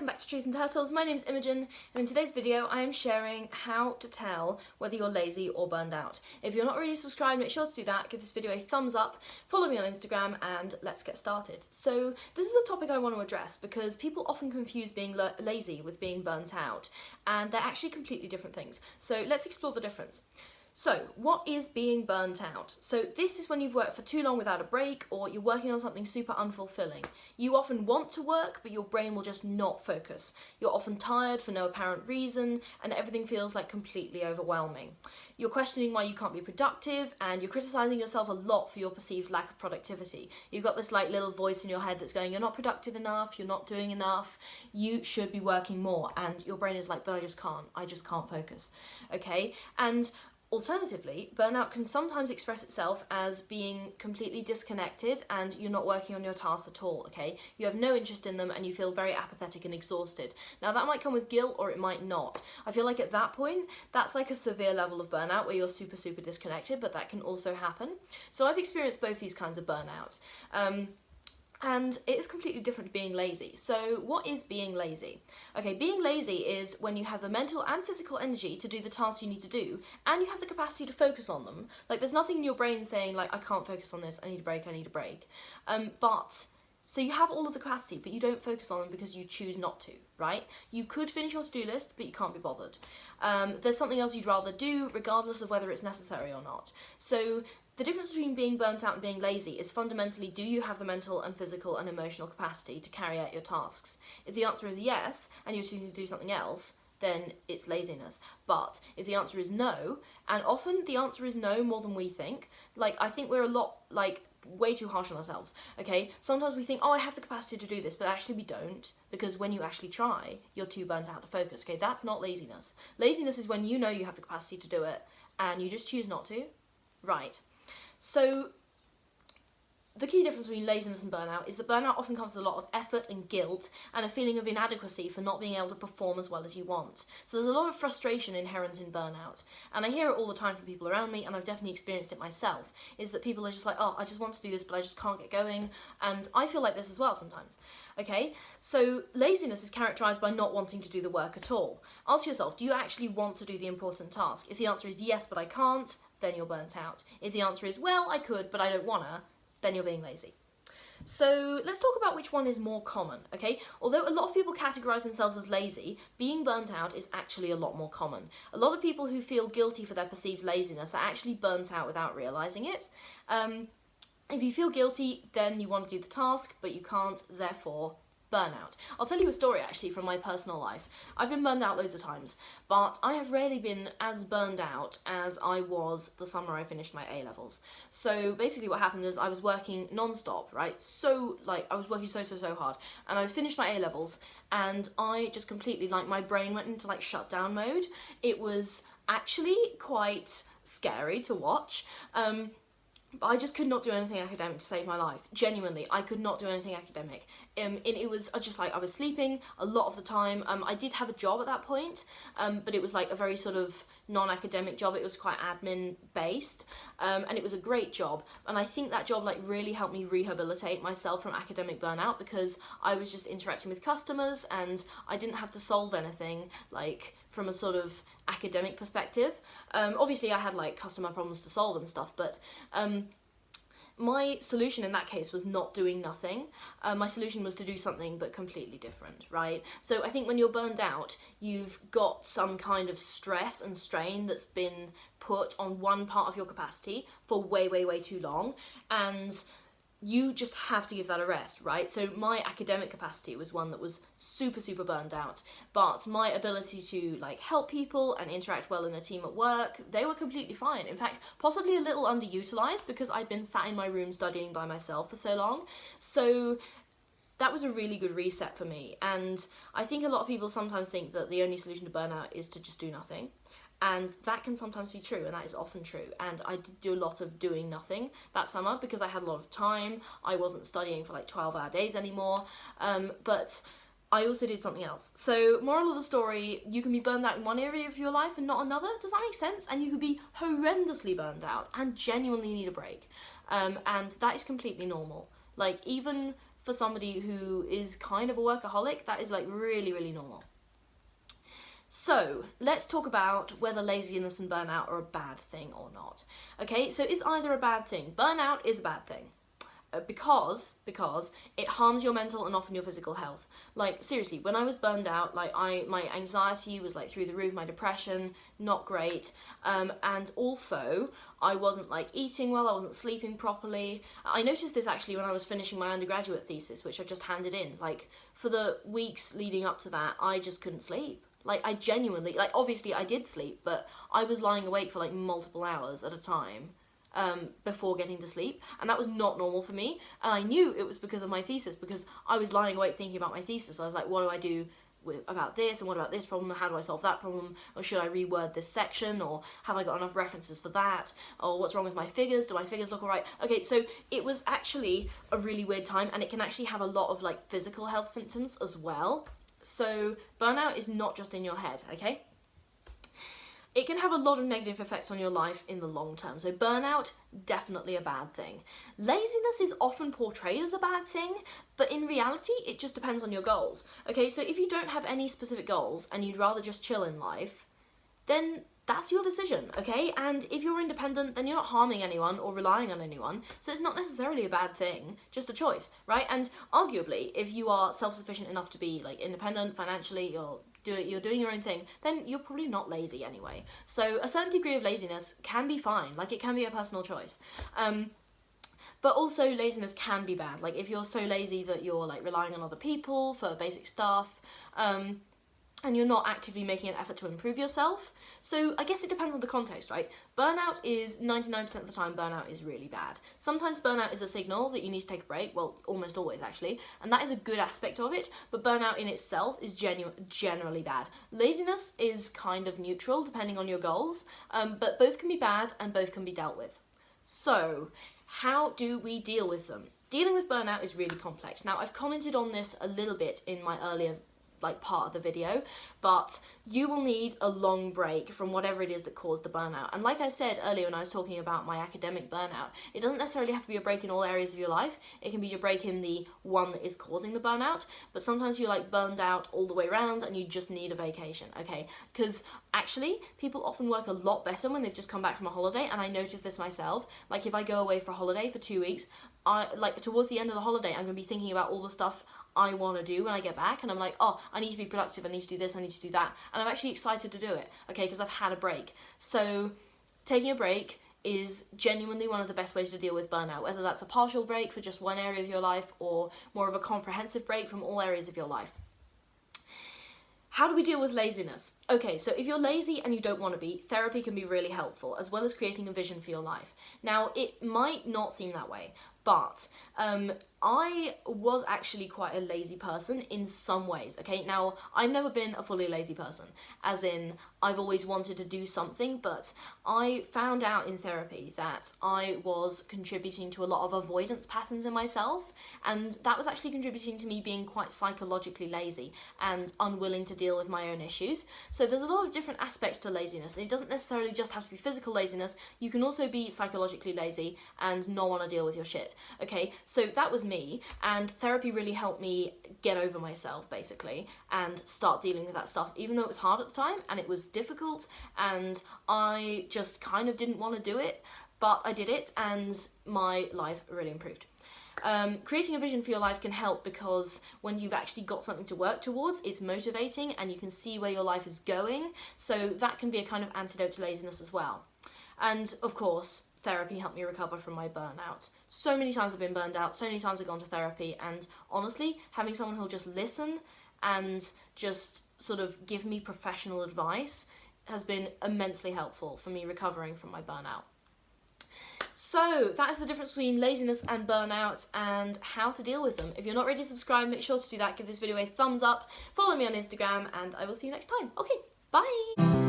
welcome back to Trees and Turtles. My name is Imogen, and in today's video I am sharing how to tell whether you're lazy or burned out. If you're not already subscribed, make sure to do that, give this video a thumbs up, follow me on Instagram, and let's get started. So this is a topic I want to address because people often confuse being lazy with being burnt out, and they're actually completely different things. So let's explore the difference. So, what is being burnt out? So this is when you've worked for too long without a break, or you're working on something super unfulfilling. You often want to work, but your brain will just not focus. You're often tired for no apparent reason, and everything feels like completely overwhelming. You're questioning why you can't be productive, and you're criticising yourself a lot for your perceived lack of productivity. You've got this like little voice in your head that's going, you're not productive enough, you're not doing enough, you should be working more, and your brain is like, but I just can't focus, okay? And alternatively, burnout can sometimes express itself as being completely disconnected and you're not working on your tasks at all, okay? You have no interest in them and you feel very apathetic and exhausted. Now that might come with guilt or it might not. I feel like at that point, that's like a severe level of burnout where you're super disconnected, but that can also happen. So I've experienced both these kinds of burnout. And it is completely different to being lazy. So what is being lazy? Okay, being lazy is when you have the mental and physical energy to do the tasks you need to do, and you have the capacity to focus on them. Like there's nothing in your brain saying like, I can't focus on this, I need a break, I need a break. So you have all of the capacity, but you don't focus on them because you choose not to, right? You could finish your to-do list, but you can't be bothered. There's something else you'd rather do, regardless of whether it's necessary or not. So the difference between being burnt out and being lazy is fundamentally, do you have the mental and physical and emotional capacity to carry out your tasks? If the answer is yes, and you're choosing to do something else, then it's laziness. But if the answer is no, and often the answer is no more than we think, like I think we're a lot, like, way too harsh on ourselves, okay? Sometimes we think, oh, I have the capacity to do this, but actually we don't, because when you actually try, you're too burnt out to focus, okay? That's not laziness. Laziness is when you know you have the capacity to do it, and you just choose not to. Right. So the key difference between laziness and burnout is that burnout often comes with a lot of effort and guilt and a feeling of inadequacy for not being able to perform as well as you want. So there's a lot of frustration inherent in burnout, and I hear it all the time from people around me, and I've definitely experienced it myself, is that people are just like, oh, I just want to do this but I just can't get going, and I feel like this as well sometimes. Okay, so laziness is characterised by not wanting to do the work at all. Ask yourself, do you actually want to do the important task? If the answer is yes but I can't, then you're burnt out. If the answer is, well, I could, but I don't wanna, then you're being lazy. So let's talk about which one is more common, okay? Although a lot of people categorise themselves as lazy, being burnt out is actually a lot more common. A lot of people who feel guilty for their perceived laziness are actually burnt out without realising it. If you feel guilty, then you want to do the task, but you can't, therefore burnout. I'll tell you a story actually from my personal life. I've been burned out loads of times, but I have rarely been as burned out as I was the summer I finished my A-levels. So basically what happened is I was working non-stop, right? So like I was working so hard, and I finished my A-levels and I just completely, like, my brain went into like shutdown mode. It was actually quite scary to watch. But I just could not do anything academic to save my life. Genuinely, I could not do anything academic. It was just like I was sleeping a lot of the time. I did have a job at that point, but it was like a very sort of non-academic job. It was quite admin based, and it was a great job. And I think that job like really helped me rehabilitate myself from academic burnout, because I was just interacting with customers and I didn't have to solve anything like from a sort of academic perspective. Obviously I had like customer problems to solve and stuff, but my solution in that case was not doing nothing. My solution was to do something but completely different, right? So I think when you're burned out, you've got some kind of stress and strain that's been put on one part of your capacity for way too long, and you just have to give that a rest, right? So my academic capacity was one that was super burned out, but my ability to like help people and interact well in a team at work, they were completely fine. In fact, possibly a little underutilized because I'd been sat in my room studying by myself for so long. So that was a really good reset for me. And I think a lot of people sometimes think that the only solution to burnout is to just do nothing. And that can sometimes be true, and that is often true. And I did do a lot of doing nothing that summer because I had a lot of time. I wasn't studying for like 12-hour days anymore, but I also did something else. So moral of the story, you can be burned out in one area of your life and not another. Does that make sense? And you could be horrendously burned out and genuinely need a break. And that is completely normal. Like, even for somebody who is kind of a workaholic, that is like really, really normal. So let's talk about whether laziness and burnout are a bad thing or not. Okay, so is either a bad thing? Burnout is a bad thing. Because it harms your mental and often your physical health. Like seriously, when I was burned out, like my anxiety was like through the roof, my depression not great, and also I wasn't like eating well, I wasn't sleeping properly. I noticed this actually when I was finishing my undergraduate thesis, which I just handed in. Like for the weeks leading up to that, I just couldn't sleep. Like I genuinely, like obviously I did sleep, but I was lying awake for like multiple hours at a time. Before getting to sleep, and that was not normal for me, and I knew it was because of my thesis, because I was lying awake thinking about my thesis. I was like, what do I do about this, and what about this problem, how do I solve that problem, or should I reword this section, or have I got enough references for that, or what's wrong with my figures, do my figures look alright? Okay, so it was actually a really weird time, and it can actually have a lot of like physical health symptoms as well. So burnout is not just in your head, okay? It can have a lot of negative effects on your life in the long term. So burnout, definitely a bad thing. Laziness is often portrayed as a bad thing, but in reality, it just depends on your goals. Okay, so if you don't have any specific goals and you'd rather just chill in life, then that's your decision, okay? And if you're independent, then you're not harming anyone or relying on anyone, so it's not necessarily a bad thing, just a choice, right? And arguably, if you are self-sufficient enough to be like independent financially, you're doing your own thing, then you're probably not lazy anyway. So a certain degree of laziness can be fine, like it can be a personal choice. But also laziness can be bad, like if you're so lazy that you're like relying on other people for basic stuff, and you're not actively making an effort to improve yourself. So I guess it depends on the context, right? Burnout is 99% of the time, burnout is really bad. Sometimes burnout is a signal that you need to take a break, well, almost always actually, and that is a good aspect of it, but burnout in itself is generally bad. Laziness is kind of neutral depending on your goals, but both can be bad and both can be dealt with. So, how do we deal with them? Dealing with burnout is really complex. Now, I've commented on this a little bit in my earlier part of the video, but you will need a long break from whatever it is that caused the burnout. And like I said earlier when I was talking about my academic burnout, it doesn't necessarily have to be a break in all areas of your life. It can be a break in the one that is causing the burnout, but sometimes you're like burned out all the way around and you just need a vacation, okay? Because actually, people often work a lot better when they've just come back from a holiday, and I noticed this myself. Like if I go away for a holiday for 2 weeks, towards the end of the holiday, I'm going to be thinking about all the stuff I want to do when I get back, and I'm like, oh, I need to be productive, I need to do this, I need to do that, and I'm actually excited to do it, okay, because I've had a break. So taking a break is genuinely one of the best ways to deal with burnout, whether that's a partial break for just one area of your life or more of a comprehensive break from all areas of your life. How do we deal with laziness? Okay, so if you're lazy and you don't want to be, therapy can be really helpful, as well as creating a vision for your life. Now, it might not seem that way, but I was actually quite a lazy person in some ways, okay? Now, I've never been a fully lazy person, as in I've always wanted to do something, but I found out in therapy that I was contributing to a lot of avoidance patterns in myself, and that was actually contributing to me being quite psychologically lazy and unwilling to deal with my own issues. So there's a lot of different aspects to laziness, and it doesn't necessarily just have to be physical laziness. You can also be psychologically lazy and not want to deal with your shit, okay? So that was me, and therapy really helped me get over myself, basically, and start dealing with that stuff, even though it was hard at the time, and it was difficult, and I just kind of didn't want to do it, but I did it, and my life really improved. Creating a vision for your life can help, because when you've actually got something to work towards, it's motivating and you can see where your life is going, so that can be a kind of antidote to laziness as well. And of course, therapy helped me recover from my burnout. So many times I've been burned out, so many times I've gone to therapy, and honestly, having someone who'll just listen and just sort of give me professional advice has been immensely helpful for me recovering from my burnout. So that is the difference between laziness and burnout and how to deal with them. If you're not ready to subscribe, make sure to do that. Give this video a thumbs up, follow me on Instagram, and I will see you next time. Okay, bye!